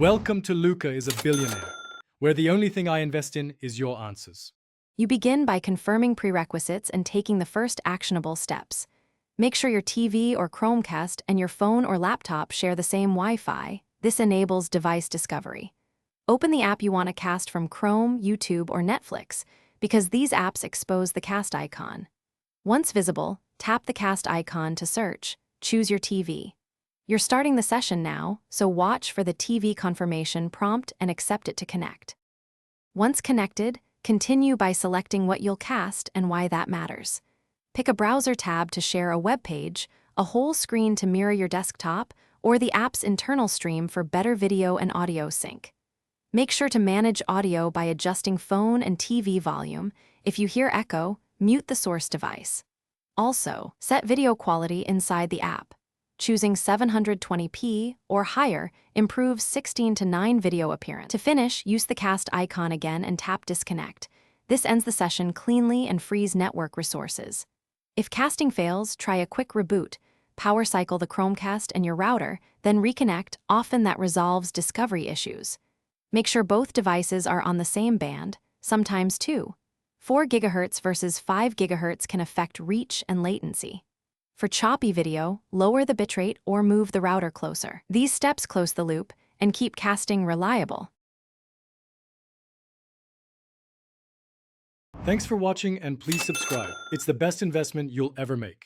Welcome to Luca is a Billionaire, where the only thing I invest in is your answers. You begin by confirming prerequisites and taking the first actionable steps. Make sure your TV or Chromecast and your phone or laptop share the same Wi-Fi. This enables device discovery. Open the app you want to cast from Chrome, YouTube, or Netflix, because these apps expose the cast icon. Once visible, tap the cast icon to search. Choose your TV. You're starting the session now, so watch for the TV confirmation prompt and accept it to connect. Once connected, continue by selecting what you'll cast and why that matters. Pick a browser tab to share a web page, a whole screen to mirror your desktop, or the app's internal stream for better video and audio sync. Make sure to manage audio by adjusting phone and TV volume. If you hear echo, mute the source device. Also, set video quality inside the app. Choosing 720p or higher improves 16:9 video appearance. To finish, use the cast icon again and tap disconnect. This ends the session cleanly and frees network resources. If casting fails, try a quick reboot. Power cycle the Chromecast and your router, then reconnect. Often that resolves discovery issues. Make sure both devices are on the same band, sometimes two. 4 GHz versus 5 GHz can affect reach and latency. For choppy video, lower the bitrate or move the router closer. These steps close the loop and keep casting reliable. Thanks for watching and please subscribe. It's the best investment you'll ever make.